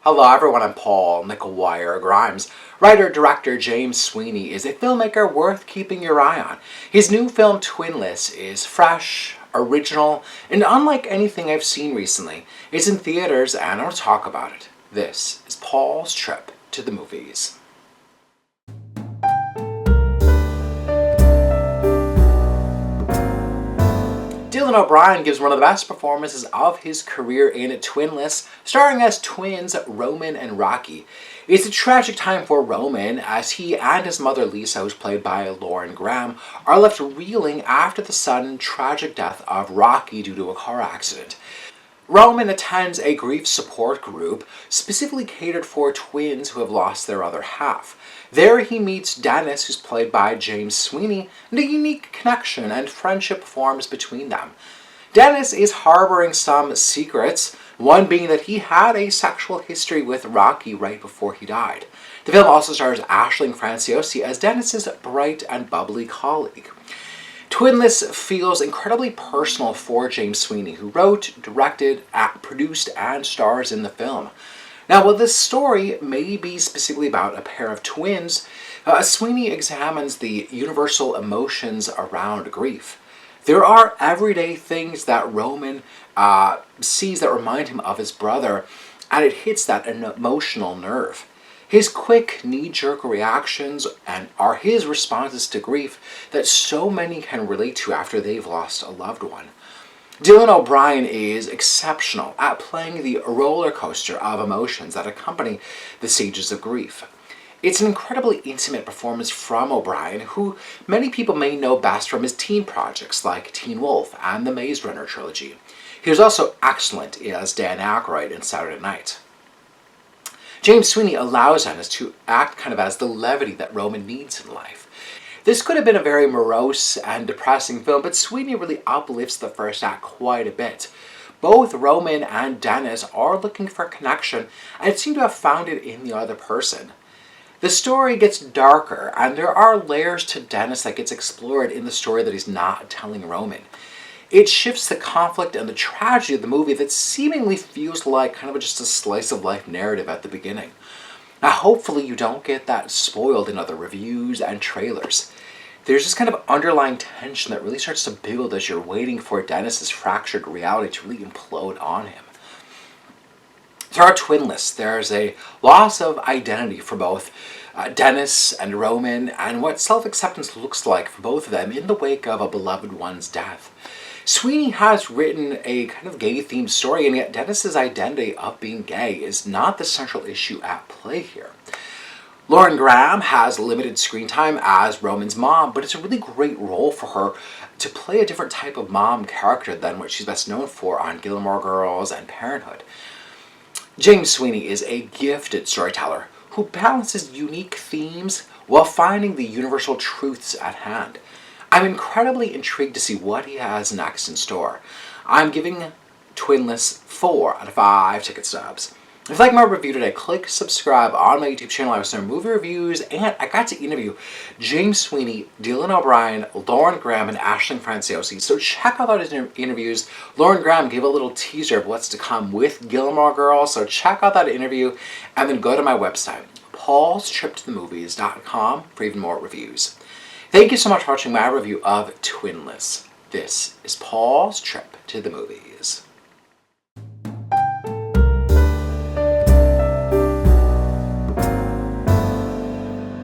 Hello everyone, I'm Paul Nickelwire Grimes. Writer-director James Sweeney is a filmmaker worth keeping your eye on. His new film Twinless is fresh, original, and unlike anything I've seen recently. It's in theaters and I'll talk about it. This is Paul's trip to the movies. Dylan O'Brien gives one of the best performances of his career in Twinless, starring as twins Roman and Rocky. It's a tragic time for Roman as he and his mother Lisa, who's played by Lauren Graham, are left reeling after the sudden tragic death of Rocky due to a car accident. Roman attends a grief support group specifically catered for twins who have lost their other half. There he meets Dennis, who's played by James Sweeney, and a unique connection and friendship forms between them. Dennis is harboring some secrets, one being that he had a sexual history with Rocky right before he died. The film also stars Aisling Franciosi as Dennis's bright and bubbly colleague. Twinless feels incredibly personal for James Sweeney, who wrote, directed, produced, and stars in the film. Now, while this story may be specifically about a pair of twins, Sweeney examines the universal emotions around grief. There are everyday things that Roman sees that remind him of his brother, and it hits that emotional nerve. His quick, knee-jerk reactions are his responses to grief that so many can relate to after they've lost a loved one. Dylan O'Brien is exceptional at playing the roller coaster of emotions that accompany the stages of grief. It's an incredibly intimate performance from O'Brien, who many people may know best from his teen projects like Teen Wolf and the Maze Runner trilogy. He was also excellent as Dan Aykroyd in Saturday Night. James Sweeney allows Dennis to act kind of as the levity that Roman needs in life. This could have been a very morose and depressing film, but Sweeney really uplifts the first act quite a bit. Both Roman and Dennis are looking for connection and seem to have found it in the other person. The story gets darker, and there are layers to Dennis that gets explored in the story that he's not telling Roman. It shifts the conflict and the tragedy of the movie that seemingly feels like kind of just a slice of life narrative at the beginning. Now, hopefully you don't get that spoiled in other reviews and trailers. There's this kind of underlying tension that really starts to build as you're waiting for Dennis's fractured reality to really implode on him. Throughout Twinless, there's a loss of identity for both Dennis and Roman, and what self-acceptance looks like for both of them in the wake of a beloved one's death. Sweeney has written a kind of gay-themed story, and yet Dennis's identity of being gay is not the central issue at play here. Lauren Graham has limited screen time as Roman's mom, but it's a really great role for her to play a different type of mom character than what she's best known for on Gilmore Girls and Parenthood. James Sweeney is a gifted storyteller who balances unique themes while finding the universal truths at hand. I'm incredibly intrigued to see what he has next in store. I'm giving Twinless 4 out of 5 ticket stubs. If you like my review today, click subscribe on my YouTube channel. I was doing movie reviews, and I got to interview James Sweeney, Dylan O'Brien, Lauren Graham, and Aisling Franciosi. So check out those interviews. Lauren Graham gave a little teaser of what's to come with Gilmore Girls, so check out that interview, and then go to my website, paulstriptothemovies.com, for even more reviews. Thank you so much for watching my review of Twinless. This is Paul's trip to the movies.